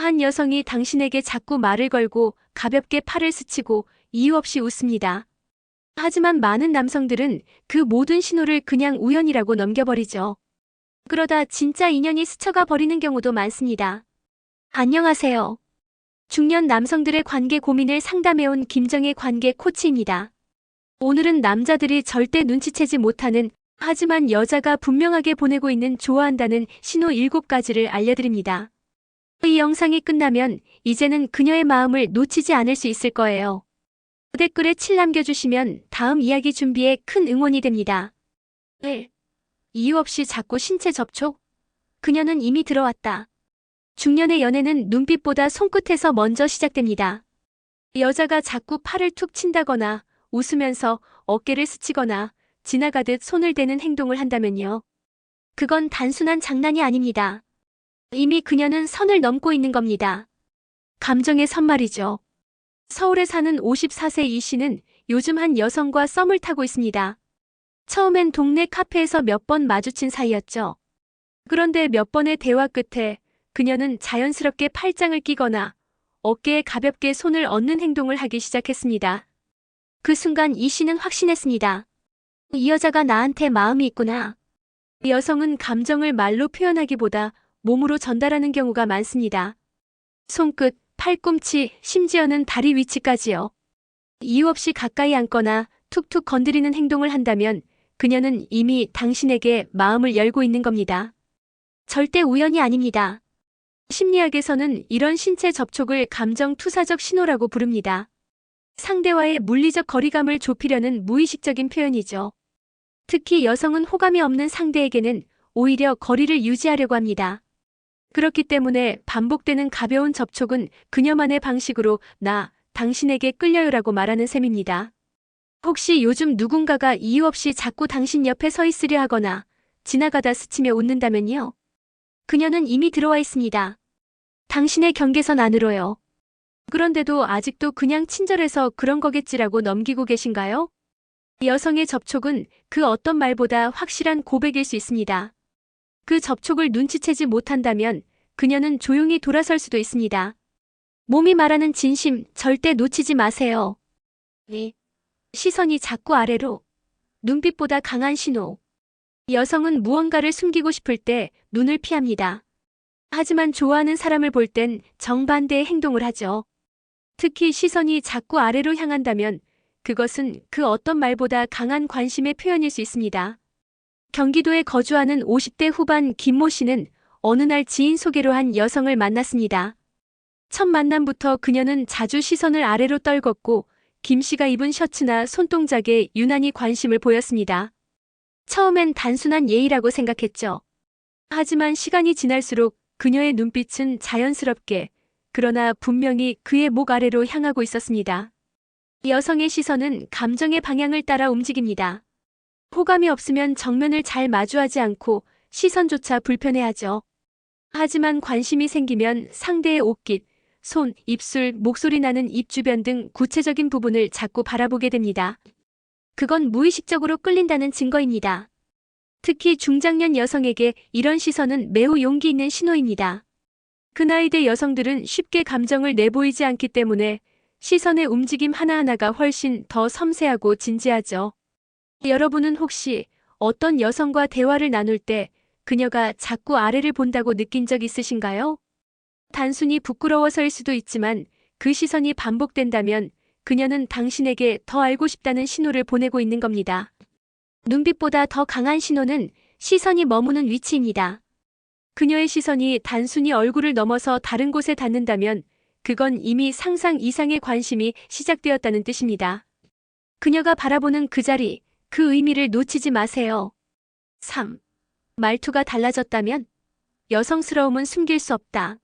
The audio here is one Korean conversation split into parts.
한 여성이 당신에게 자꾸 말을 걸고 가볍게 팔을 스치고 이유 없이 웃습니다. 하지만 많은 남성들은 그 모든 신호를 그냥 우연이라고 넘겨버리죠. 그러다 진짜 인연이 스쳐가 버리는 경우도 많습니다. 안녕하세요. 중년 남성들의 관계 고민을 상담해온 김정의 관계 코치입니다. 오늘은 남자들이 절대 눈치채지 못하는, 하지만 여자가 분명하게 보내고 있는 좋아한다는 신호 7가지를 알려드립니다. 이 영상이 끝나면 이제는 그녀의 마음을 놓치지 않을 수 있을 거예요. 댓글에 7 남겨주시면 다음 이야기 준비에 큰 응원이 됩니다. 1. 이유 없이 자꾸 신체 접촉? 그녀는 이미 들어왔다. 중년의 연애는 눈빛보다 손끝에서 먼저 시작됩니다. 여자가 자꾸 팔을 툭 친다거나 웃으면서 어깨를 스치거나 지나가듯 손을 대는 행동을 한다면요. 그건 단순한 장난이 아닙니다. 이미 그녀는 선을 넘고 있는 겁니다. 감정의 선 말이죠. 서울에 사는 54세 이 씨는 요즘 한 여성과 썸을 타고 있습니다. 처음엔 동네 카페에서 몇 번 마주친 사이였죠. 그런데 몇 번의 대화 끝에 그녀는 자연스럽게 팔짱을 끼거나 어깨에 가볍게 손을 얹는 행동을 하기 시작했습니다. 그 순간 이 씨는 확신했습니다. 이 여자가 나한테 마음이 있구나. 여성은 감정을 말로 표현하기보다 몸으로 전달하는 경우가 많습니다. 손끝, 팔꿈치, 심지어는 다리 위치까지요. 이유 없이 가까이 앉거나 툭툭 건드리는 행동을 한다면 그녀는 이미 당신에게 마음을 열고 있는 겁니다. 절대 우연이 아닙니다. 심리학에서는 이런 신체 접촉을 감정-투사적 신호라고 부릅니다. 상대와의 물리적 거리감을 좁히려는 무의식적인 표현이죠. 특히 여성은 호감이 없는 상대에게는 오히려 거리를 유지하려고 합니다. 그렇기 때문에 반복되는 가벼운 접촉은 그녀만의 방식으로 당신에게 끌려요라고 말하는 셈입니다. 혹시 요즘 누군가가 이유 없이 자꾸 당신 옆에 서 있으려 하거나 지나가다 스치며 웃는다면요. 그녀는 이미 들어와 있습니다. 당신의 경계선 안으로요. 그런데도 아직도 그냥 친절해서 그런 거겠지라고 넘기고 계신가요? 여성의 접촉은 그 어떤 말보다 확실한 고백일 수 있습니다. 그 접촉을 눈치채지 못한다면 그녀는 조용히 돌아설 수도 있습니다. 몸이 말하는 진심 절대 놓치지 마세요. 네. 시선이 자꾸 아래로. 눈빛보다 강한 신호. 여성은 무언가를 숨기고 싶을 때 눈을 피합니다. 하지만 좋아하는 사람을 볼 땐 정반대의 행동을 하죠. 특히 시선이 자꾸 아래로 향한다면 그것은 그 어떤 말보다 강한 관심의 표현일 수 있습니다. 경기도에 거주하는 50대 후반 김모 씨는 어느 날 지인 소개로 한 여성을 만났습니다. 첫 만남부터 그녀는 자주 시선을 아래로 떨궜고 김 씨가 입은 셔츠나 손동작에 유난히 관심을 보였습니다. 처음엔 단순한 예의라고 생각했죠. 하지만 시간이 지날수록 그녀의 눈빛은 자연스럽게, 그러나 분명히 그의 목 아래로 향하고 있었습니다. 여성의 시선은 감정의 방향을 따라 움직입니다. 호감이 없으면 정면을 잘 마주하지 않고 시선조차 불편해하죠. 하지만 관심이 생기면 상대의 옷깃, 손, 입술, 목소리 나는 입 주변 등 구체적인 부분을 자꾸 바라보게 됩니다. 그건 무의식적으로 끌린다는 증거입니다. 특히 중장년 여성에게 이런 시선은 매우 용기 있는 신호입니다. 그 나이대 여성들은 쉽게 감정을 내보이지 않기 때문에 시선의 움직임 하나하나가 훨씬 더 섬세하고 진지하죠. 여러분은 혹시 어떤 여성과 대화를 나눌 때 그녀가 자꾸 아래를 본다고 느낀 적 있으신가요? 단순히 부끄러워서일 수도 있지만 그 시선이 반복된다면 그녀는 당신에게 더 알고 싶다는 신호를 보내고 있는 겁니다. 눈빛보다 더 강한 신호는 시선이 머무는 위치입니다. 그녀의 시선이 단순히 얼굴을 넘어서 다른 곳에 닿는다면 그건 이미 상상 이상의 관심이 시작되었다는 뜻입니다. 그녀가 바라보는 그 자리, 그 의미를 놓치지 마세요. 3. 말투가 달라졌다면? 여성스러움은 숨길 수 없다.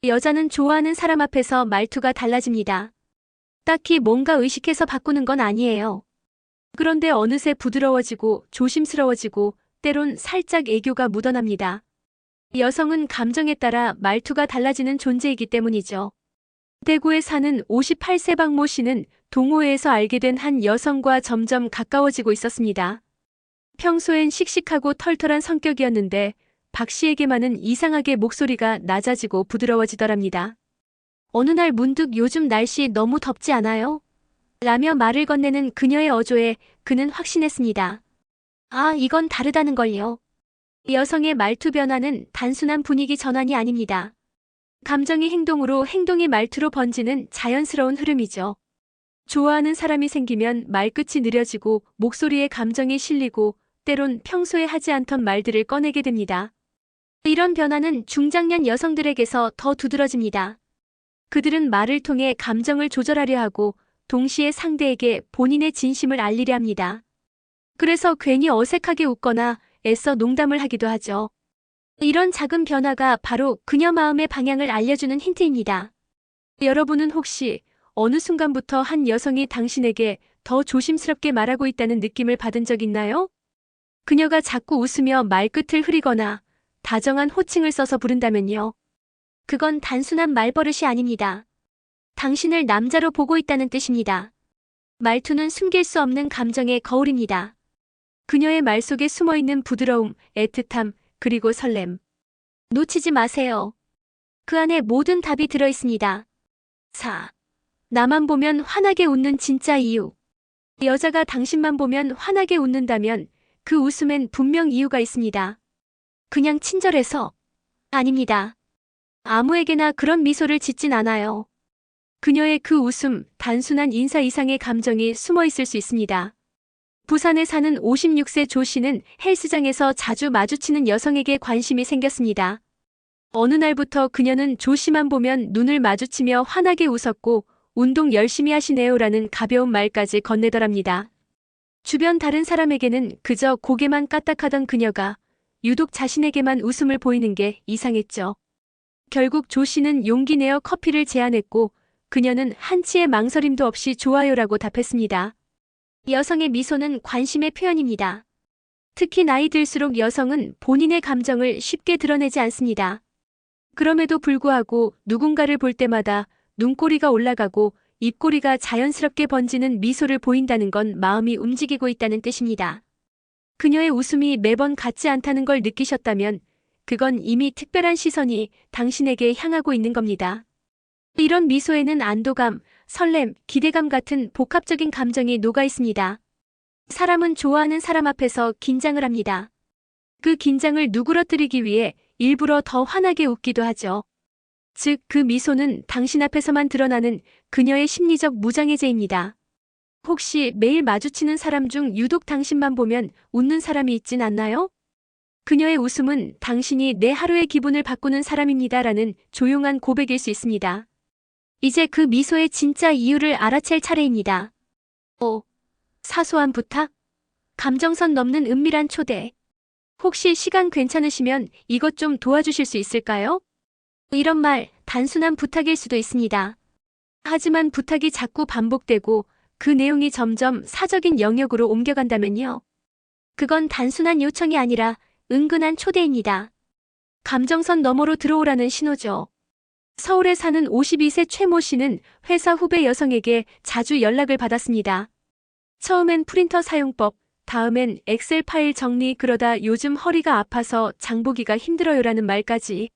여자는 좋아하는 사람 앞에서 말투가 달라집니다. 딱히 뭔가 의식해서 바꾸는 건 아니에요. 그런데 어느새 부드러워지고 조심스러워지고 때론 살짝 애교가 묻어납니다. 여성은 감정에 따라 말투가 달라지는 존재이기 때문이죠. 대구에 사는 58세 박모 씨는 동호회에서 알게 된 한 여성과 점점 가까워지고 있었습니다. 평소엔 씩씩하고 털털한 성격이었는데 박 씨에게만은 이상하게 목소리가 낮아지고 부드러워지더랍니다. 어느 날 문득 요즘 날씨 너무 덥지 않아요? 라며 말을 건네는 그녀의 어조에 그는 확신했습니다. 아, 이건 다르다는 걸요. 여성의 말투 변화는 단순한 분위기 전환이 아닙니다. 감정이 행동으로, 행동이 말투로 번지는 자연스러운 흐름이죠. 좋아하는 사람이 생기면 말끝이 느려지고 목소리에 감정이 실리고 때론 평소에 하지 않던 말들을 꺼내게 됩니다. 이런 변화는 중장년 여성들에게서 더 두드러집니다. 그들은 말을 통해 감정을 조절하려 하고 동시에 상대에게 본인의 진심을 알리려 합니다. 그래서 괜히 어색하게 웃거나 애써 농담을 하기도 하죠. 이런 작은 변화가 바로 그녀 마음의 방향을 알려주는 힌트입니다. 여러분은 혹시 어느 순간부터 한 여성이 당신에게 더 조심스럽게 말하고 있다는 느낌을 받은 적 있나요? 그녀가 자꾸 웃으며 말끝을 흐리거나 다정한 호칭을 써서 부른다면요. 그건 단순한 말버릇이 아닙니다. 당신을 남자로 보고 있다는 뜻입니다. 말투는 숨길 수 없는 감정의 거울입니다. 그녀의 말 속에 숨어있는 부드러움, 애틋함, 그리고 설렘. 놓치지 마세요. 그 안에 모든 답이 들어있습니다. 4. 나만 보면 환하게 웃는 진짜 이유. 여자가 당신만 보면 환하게 웃는다면 그 웃음엔 분명 이유가 있습니다. 그냥 친절해서? 아닙니다. 아무에게나 그런 미소를 짓진 않아요. 그녀의 그 웃음, 단순한 인사 이상의 감정이 숨어 있을 수 있습니다. 부산에 사는 56세 조 씨는 헬스장에서 자주 마주치는 여성에게 관심이 생겼습니다. 어느 날부터 그녀는 조 씨만 보면 눈을 마주치며 환하게 웃었고 운동 열심히 하시네요라는 가벼운 말까지 건네더랍니다. 주변 다른 사람에게는 그저 고개만 까딱하던 그녀가 유독 자신에게만 웃음을 보이는 게 이상했죠. 결국 조 씨는 용기 내어 커피를 제안했고 그녀는 한치의 망설임도 없이 좋아요라고 답했습니다. 여성의 미소는 관심의 표현입니다. 특히 나이 들수록 여성은 본인의 감정을 쉽게 드러내지 않습니다. 그럼에도 불구하고 누군가를 볼 때마다 눈꼬리가 올라가고 입꼬리가 자연스럽게 번지는 미소를 보인다는 건 마음이 움직이고 있다는 뜻입니다. 그녀의 웃음이 매번 같지 않다는 걸 느끼셨다면 그건 이미 특별한 시선이 당신에게 향하고 있는 겁니다. 이런 미소에는 안도감, 설렘, 기대감 같은 복합적인 감정이 녹아 있습니다. 사람은 좋아하는 사람 앞에서 긴장을 합니다. 그 긴장을 누그러뜨리기 위해 일부러 더 환하게 웃기도 하죠. 즉, 그 미소는 당신 앞에서만 드러나는 그녀의 심리적 무장해제입니다. 혹시 매일 마주치는 사람 중 유독 당신만 보면 웃는 사람이 있진 않나요? 그녀의 웃음은 당신이 내 하루의 기분을 바꾸는 사람입니다라는 조용한 고백일 수 있습니다. 이제 그 미소의 진짜 이유를 알아챌 차례입니다. 5. 사소한 부탁? 감정선 넘는 은밀한 초대. 혹시 시간 괜찮으시면 이것 좀 도와주실 수 있을까요? 이런 말, 단순한 부탁일 수도 있습니다. 하지만 부탁이 자꾸 반복되고 그 내용이 점점 사적인 영역으로 옮겨간다면요. 그건 단순한 요청이 아니라 은근한 초대입니다. 감정선 너머로 들어오라는 신호죠. 서울에 사는 52세 최모 씨는 회사 후배 여성에게 자주 연락을 받았습니다. 처음엔 프린터 사용법, 다음엔 엑셀 파일 정리, 그러다 요즘 허리가 아파서 장보기가 힘들어요라는 말까지.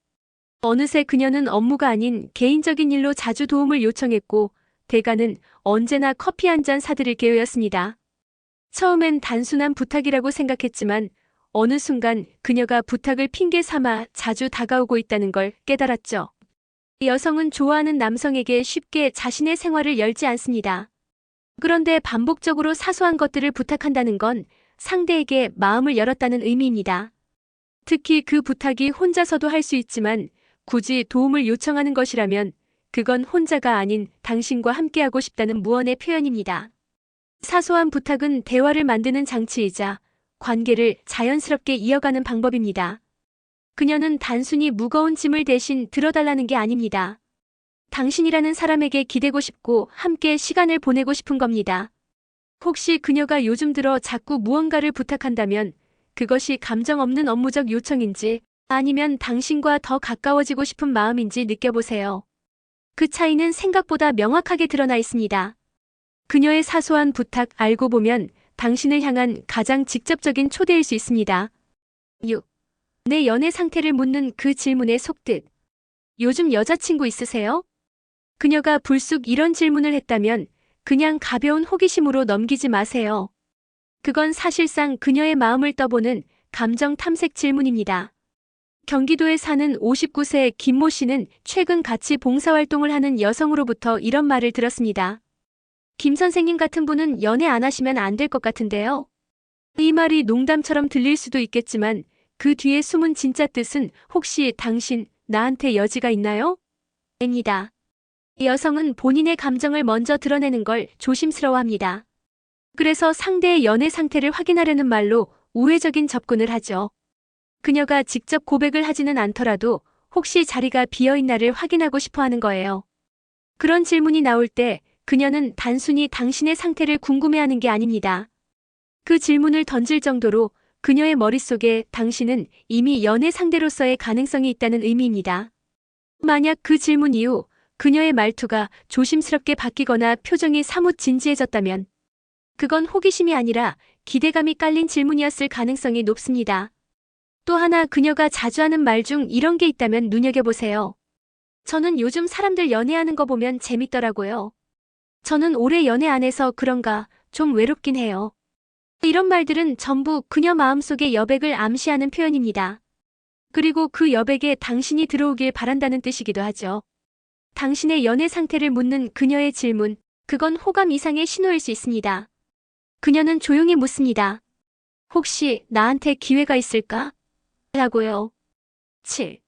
어느새 그녀는 업무가 아닌 개인적인 일로 자주 도움을 요청했고 대가는 언제나 커피 한 잔 사드릴게요였습니다. 처음엔 단순한 부탁이라고 생각했지만 어느 순간 그녀가 부탁을 핑계 삼아 자주 다가오고 있다는 걸 깨달았죠. 여성은 좋아하는 남성에게 쉽게 자신의 생활을 열지 않습니다. 그런데 반복적으로 사소한 것들을 부탁한다는 건 상대에게 마음을 열었다는 의미입니다. 특히 그 부탁이 혼자서도 할 수 있지만 굳이 도움을 요청하는 것이라면 그건 혼자가 아닌 당신과 함께하고 싶다는 무언의 표현입니다. 사소한 부탁은 대화를 만드는 장치이자 관계를 자연스럽게 이어가는 방법입니다. 그녀는 단순히 무거운 짐을 대신 들어달라는 게 아닙니다. 당신이라는 사람에게 기대고 싶고 함께 시간을 보내고 싶은 겁니다. 혹시 그녀가 요즘 들어 자꾸 무언가를 부탁한다면 그것이 감정 없는 업무적 요청인지 아니면 당신과 더 가까워지고 싶은 마음인지 느껴보세요. 그 차이는 생각보다 명확하게 드러나 있습니다. 그녀의 사소한 부탁, 알고 보면 당신을 향한 가장 직접적인 초대일 수 있습니다. 6. 내 연애 상태를 묻는 그 질문의 속뜻. 요즘 여자친구 있으세요? 그녀가 불쑥 이런 질문을 했다면 그냥 가벼운 호기심으로 넘기지 마세요. 그건 사실상 그녀의 마음을 떠보는 감정 탐색 질문입니다. 경기도에 사는 59세 김모 씨는 최근 같이 봉사활동을 하는 여성으로부터 이런 말을 들었습니다. 김 선생님 같은 분은 연애 안 하시면 안 될 것 같은데요. 이 말이 농담처럼 들릴 수도 있겠지만 그 뒤에 숨은 진짜 뜻은 혹시 당신 나한테 여지가 있나요? 입니다. 여성은 본인의 감정을 먼저 드러내는 걸 조심스러워합니다. 그래서 상대의 연애 상태를 확인하려는 말로 우회적인 접근을 하죠. 그녀가 직접 고백을 하지는 않더라도 혹시 자리가 비어있나를 확인하고 싶어 하는 거예요. 그런 질문이 나올 때 그녀는 단순히 당신의 상태를 궁금해하는 게 아닙니다. 그 질문을 던질 정도로 그녀의 머릿속에 당신은 이미 연애 상대로서의 가능성이 있다는 의미입니다. 만약 그 질문 이후 그녀의 말투가 조심스럽게 바뀌거나 표정이 사뭇 진지해졌다면 그건 호기심이 아니라 기대감이 깔린 질문이었을 가능성이 높습니다. 또 하나 그녀가 자주 하는 말 중 이런 게 있다면 눈여겨보세요. 저는 요즘 사람들 연애하는 거 보면 재밌더라고요. 저는 오래 연애 안 해서 그런가 좀 외롭긴 해요. 이런 말들은 전부 그녀 마음속의 여백을 암시하는 표현입니다. 그리고 그 여백에 당신이 들어오길 바란다는 뜻이기도 하죠. 당신의 연애 상태를 묻는 그녀의 질문, 그건 호감 이상의 신호일 수 있습니다. 그녀는 조용히 묻습니다. 혹시 나한테 기회가 있을까? 라고요. 7.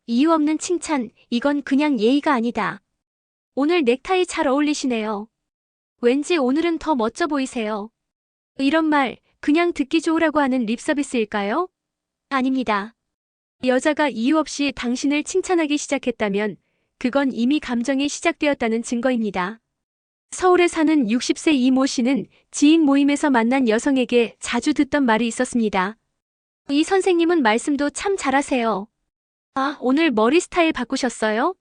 이유 없는 칭찬, 이건 그냥 예의가 아니다. 오늘 넥타이 잘 어울리시네요. 왠지 오늘은 더 멋져 보이세요. 이런 말, 그냥 듣기 좋으라고 하는 립서비스일까요? 아닙니다. 여자가 이유 없이 당신을 칭찬하기 시작했다면 그건 이미 감정이 시작되었다는 증거입니다. 서울에 사는 60세 이모 씨는 지인 모임에서 만난 여성에게 자주 듣던 말이 있었습니다. 이 선생님은 말씀도 참 잘하세요. 아, 오늘 머리 스타일 바꾸셨어요?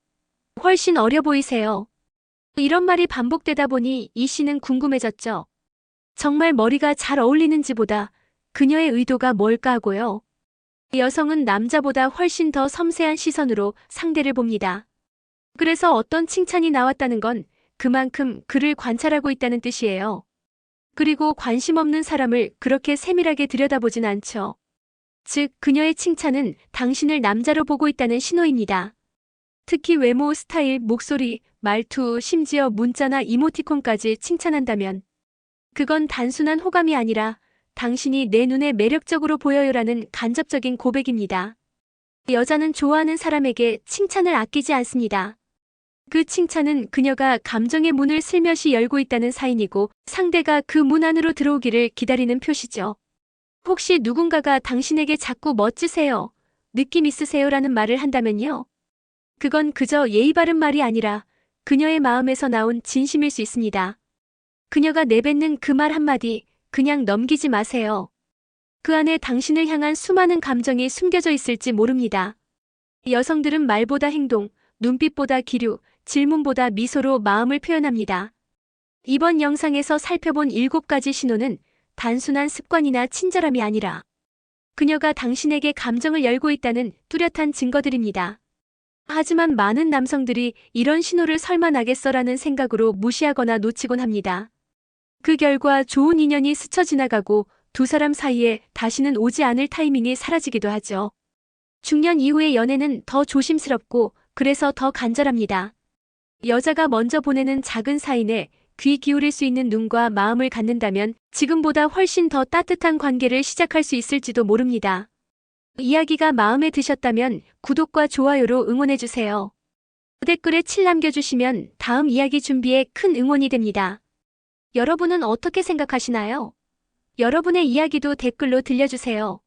훨씬 어려 보이세요. 이런 말이 반복되다 보니 이 씨는 궁금해졌죠. 정말 머리가 잘 어울리는지보다 그녀의 의도가 뭘까 하고요. 여성은 남자보다 훨씬 더 섬세한 시선으로 상대를 봅니다. 그래서 어떤 칭찬이 나왔다는 건 그만큼 그를 관찰하고 있다는 뜻이에요. 그리고 관심 없는 사람을 그렇게 세밀하게 들여다보진 않죠. 즉, 그녀의 칭찬은 당신을 남자로 보고 있다는 신호입니다. 특히 외모, 스타일, 목소리, 말투, 심지어 문자나 이모티콘까지 칭찬한다면 그건 단순한 호감이 아니라 당신이 내 눈에 매력적으로 보여요라는 간접적인 고백입니다. 여자는 좋아하는 사람에게 칭찬을 아끼지 않습니다. 그 칭찬은 그녀가 감정의 문을 슬며시 열고 있다는 사인이고 상대가 그 문 안으로 들어오기를 기다리는 표시죠. 혹시 누군가가 당신에게 자꾸 멋지세요, 느낌 있으세요라는 말을 한다면요. 그건 그저 예의 바른 말이 아니라 그녀의 마음에서 나온 진심일 수 있습니다. 그녀가 내뱉는 그 말 한마디 그냥 넘기지 마세요. 그 안에 당신을 향한 수많은 감정이 숨겨져 있을지 모릅니다. 여성들은 말보다 행동, 눈빛보다 기류, 질문보다 미소로 마음을 표현합니다. 이번 영상에서 살펴본 7가지 신호는 단순한 습관이나 친절함이 아니라 그녀가 당신에게 감정을 열고 있다는 뚜렷한 증거들입니다. 하지만 많은 남성들이 이런 신호를 설마 나겠어라는 생각으로 무시하거나 놓치곤 합니다. 그 결과 좋은 인연이 스쳐 지나가고 두 사람 사이에 다시는 오지 않을 타이밍이 사라지기도 하죠. 중년 이후의 연애는 더 조심스럽고 그래서 더 간절합니다. 여자가 먼저 보내는 작은 사인에 귀 기울일 수 있는 눈과 마음을 갖는다면 지금보다 훨씬 더 따뜻한 관계를 시작할 수 있을지도 모릅니다. 이야기가 마음에 드셨다면 구독과 좋아요로 응원해주세요. 댓글에 7 남겨주시면 다음 이야기 준비에 큰 응원이 됩니다. 여러분은 어떻게 생각하시나요? 여러분의 이야기도 댓글로 들려주세요.